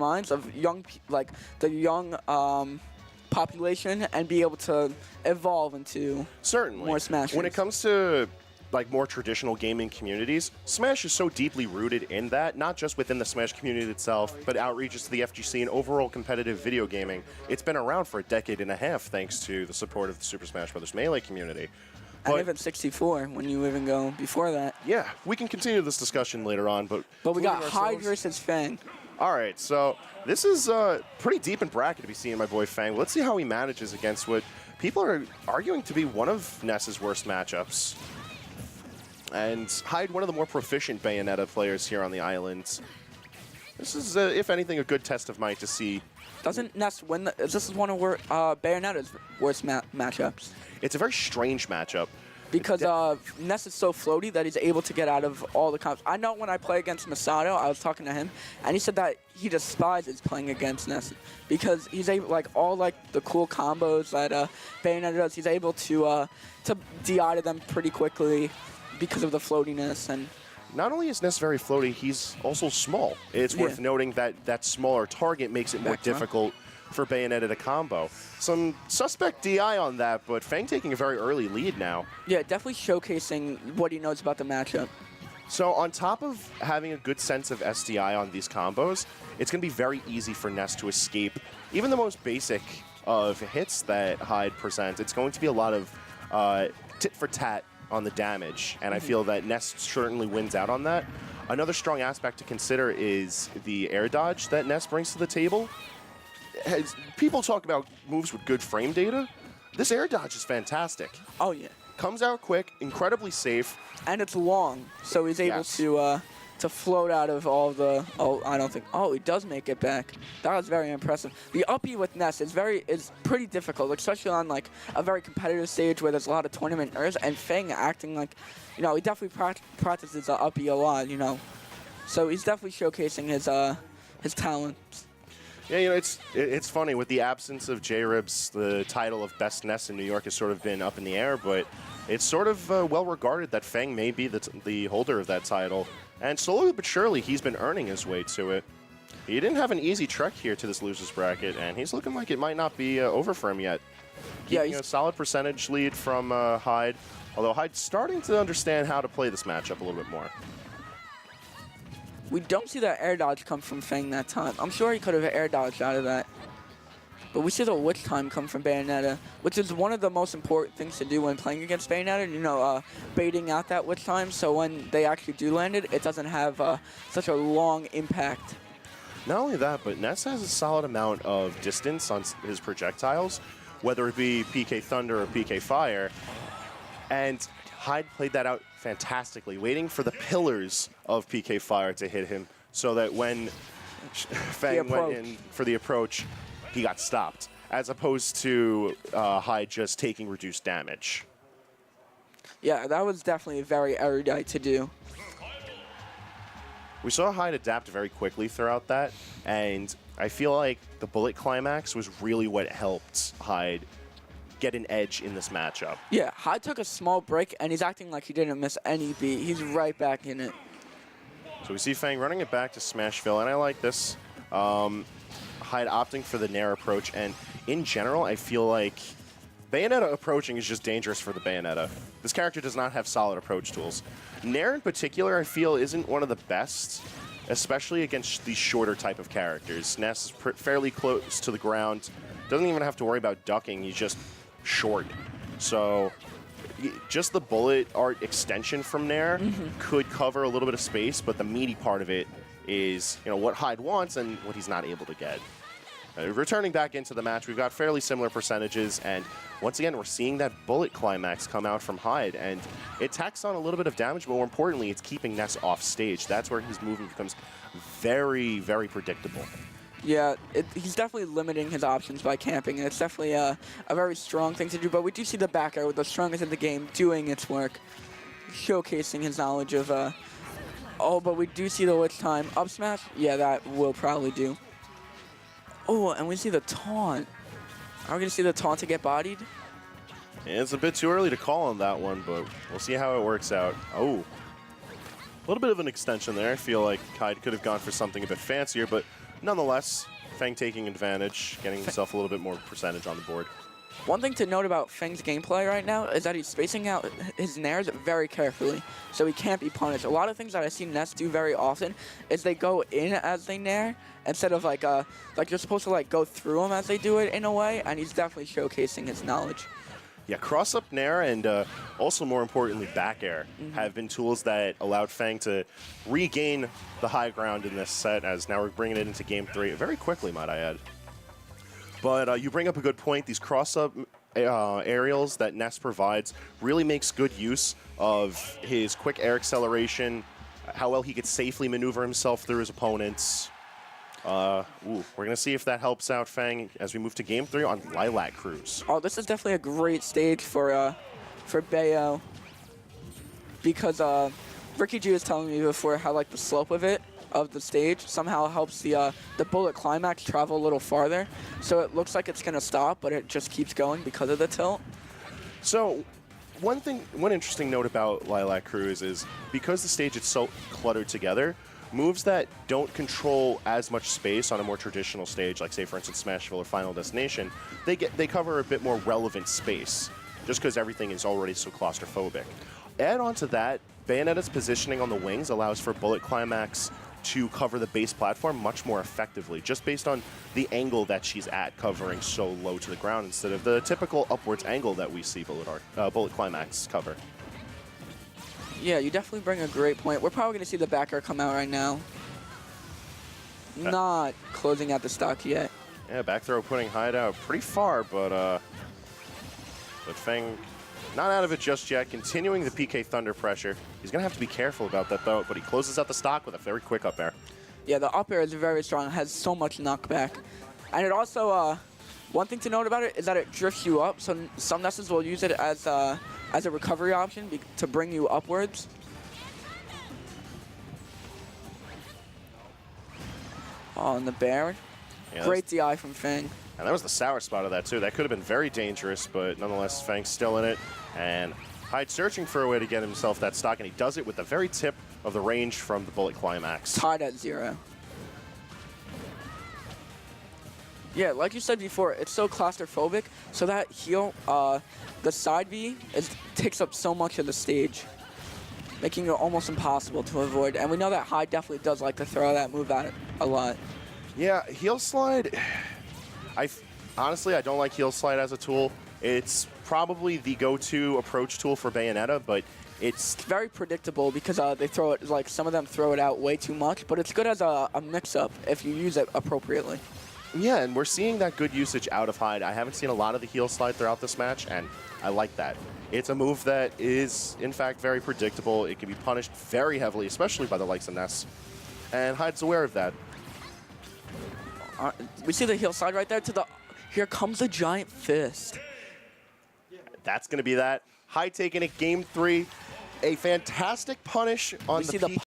minds of the young population and be able to evolve into certainly more Smashers. When it comes to like more traditional gaming communities, Smash is so deeply rooted in that, not just within the Smash community itself, but outreaches to the FGC and overall competitive video gaming. It's been around for a decade and a half thanks to the support of the Super Smash Bros. Melee community. And even 64, when you even go before that. Yeah, we can continue this discussion later on, but we got Hyde versus Fang. All right, so this is pretty deep in bracket to be seeing my boy Fang. Let's see how he manages against what people are arguing to be one of Ness's worst matchups. And Hyde, one of the more proficient Bayonetta players here on the island. This is, if anything, a good test of might to see. Doesn't Ness win? This is one of Bayonetta's worst matchups. It's a very strange matchup. Because Ness is so floaty that he's able to get out of all the combos. I know when I play against Masato, I was talking to him, and he said that he despises playing against Ness because he's able, all the cool combos that Bayonetta does, he's able to DI to them pretty quickly because of the floatiness. And not only is Ness very floaty, he's also small. It's worth noting that that smaller target makes it more difficult for Bayonetta to combo. Some suspect DI on that, but Fang taking a very early lead now. Yeah, definitely showcasing what he knows about the matchup. So on top of having a good sense of SDI on these combos, it's going to be very easy for Ness to escape even the most basic of hits that Hyde presents. It's going to be a lot of tit for tat on the damage, and I feel that Ness certainly wins out on that. Another strong aspect to consider is the air dodge that Ness brings to the table. As people talk about moves with good frame data, this air dodge is fantastic. Oh yeah. Comes out quick, incredibly safe. And it's long, so he's able to float out of all the, I don't think, he does make it back. That was very impressive. The up B with Ness is pretty difficult, especially on a very competitive stage where there's a lot of tournament errors, and Fang acting he definitely practices the up B a lot, So he's definitely showcasing his talents. Yeah, it's funny. With the absence of J-Ribs, the title of Best Ness in New York has sort of been up in the air, but it's sort of well regarded that Fang may be the holder of that title. And slowly but surely, he's been earning his way to it. He didn't have an easy trek here to this loser's bracket, and he's looking like it might not be over for him yet. Keeping a solid percentage lead from Hyde, although Hyde's starting to understand how to play this matchup a little bit more. We don't see that air dodge come from Fang that time. I'm sure he could have air dodged out of that. But we see the witch time come from Bayonetta, which is one of the most important things to do when playing against Bayonetta, baiting out that witch time so when they actually do land it, it doesn't have such a long impact. Not only that, but Ness has a solid amount of distance on his projectiles, whether it be PK Thunder or PK Fire. And Hyde played that out fantastically, waiting for the pillars of PK Fire to hit him so that when Fang went in for the approach, he got stopped, as opposed to Hyde just taking reduced damage. Yeah, that was definitely very erudite to do. We saw Hyde adapt very quickly throughout that, and I feel like the bullet climax was really what helped Hyde get an edge in this matchup. Yeah, Hyde took a small break, and he's acting like he didn't miss any beat. He's right back in it. So we see Fang running it back to Smashville, and I like this. Hyde opting for the Nair approach, and in general, I feel like Bayonetta approaching is just dangerous for the Bayonetta. This character does not have solid approach tools. Nair in particular, I feel, isn't one of the best, especially against these shorter type of characters. Ness is fairly close to the ground, doesn't even have to worry about ducking, he's just short. So just the bullet art extension from Nair could cover a little bit of space, but the meaty part of it is what Hyde wants and what he's not able to get. Returning back into the match, we've got fairly similar percentages, and once again, we're seeing that bullet climax come out from Hyde, and it tacks on a little bit of damage, but more importantly, it's keeping Ness off stage. That's where his movement becomes very, very predictable. Yeah, he's definitely limiting his options by camping, and it's definitely a very strong thing to do, but we do see the back air with the strongest in the game doing its work, showcasing his knowledge of, but we do see the witch time. Up smash? Yeah, that will probably do. Oh, and we see the taunt. Are we going to see the taunt to get bodied? It's a bit too early to call on that one, but we'll see how it works out. Oh, a little bit of an extension there. I feel like Hyde could have gone for something a bit fancier, but nonetheless, Fang taking advantage, getting himself a little bit more percentage on the board. One thing to note about Fang's gameplay right now is that he's spacing out his nairs very carefully, so he can't be punished. A lot of things that I've seen Ness do very often is they go in as they nair instead of like you're supposed to like go through them as they do it in a way, and he's definitely showcasing his knowledge. Yeah, cross-up nair and also, more importantly, back air have been tools that allowed Fang to regain the high ground in this set, as now we're bringing it into Game 3 very quickly, might I add. But you bring up a good point. These cross-up aerials that Ness provides really makes good use of his quick air acceleration, how well he could safely maneuver himself through his opponents. We're going to see if that helps out Fang as we move to Game 3 on Lilac Cruise. Oh, this is definitely a great stage for Bayo, because Ricky G was telling me before how like the slope of the stage somehow helps the bullet climax travel a little farther. So it looks like it's going to stop, but it just keeps going because of the tilt. So one interesting note about Lilac Cruise is because the stage is so cluttered together, moves that don't control as much space on a more traditional stage, like say for instance Smashville or Final Destination, they cover a bit more relevant space, just because everything is already so claustrophobic. Add on to that, Bayonetta's positioning on the wings allows for bullet climax to cover the base platform much more effectively, just based on the angle that she's at, covering so low to the ground instead of the typical upwards angle that we see bullet climax cover. Yeah, you definitely bring a great point. We're probably going to see the back air come out right now. Not closing out the stock yet. Yeah, back throw putting Hideout pretty far, but Fang not out of it just yet. Continuing the PK Thunder pressure. He's going to have to be careful about that, though, but he closes out the stock with a very quick up air. Yeah, the up air is very strong. It has so much knockback. And it also, one thing to note about it is that it drifts you up, so some Nesses will use it as a recovery option to bring you upwards. Oh, and the bear. Yeah, great DI from Fang. And that was the sour spot of that, too. That could have been very dangerous, but nonetheless, Fang's still in it. And Hyde searching for a way to get himself that stock, and he does it with the very tip of the range from the bullet climax. Tied at 0. Yeah, like you said before, it's so claustrophobic, so that heel, the side B, takes up so much of the stage, making it almost impossible to avoid. And we know that Hyde definitely does like to throw that move at it a lot. Yeah, heel slide, honestly, I don't like heel slide as a tool. It's probably the go-to approach tool for Bayonetta, but it's very predictable because they throw it, like some of them throw it out way too much, but it's good as a mix-up if you use it appropriately. Yeah, and we're seeing that good usage out of Hyde. I haven't seen a lot of the heel slide throughout this match, and I like that. It's a move that is, in fact, very predictable. It can be punished very heavily, especially by the likes of Ness, and Hyde's aware of that. We see the heel slide right there to the... Here comes the giant fist. That's going to be that. Hyde taking it Game 3. A fantastic punish on the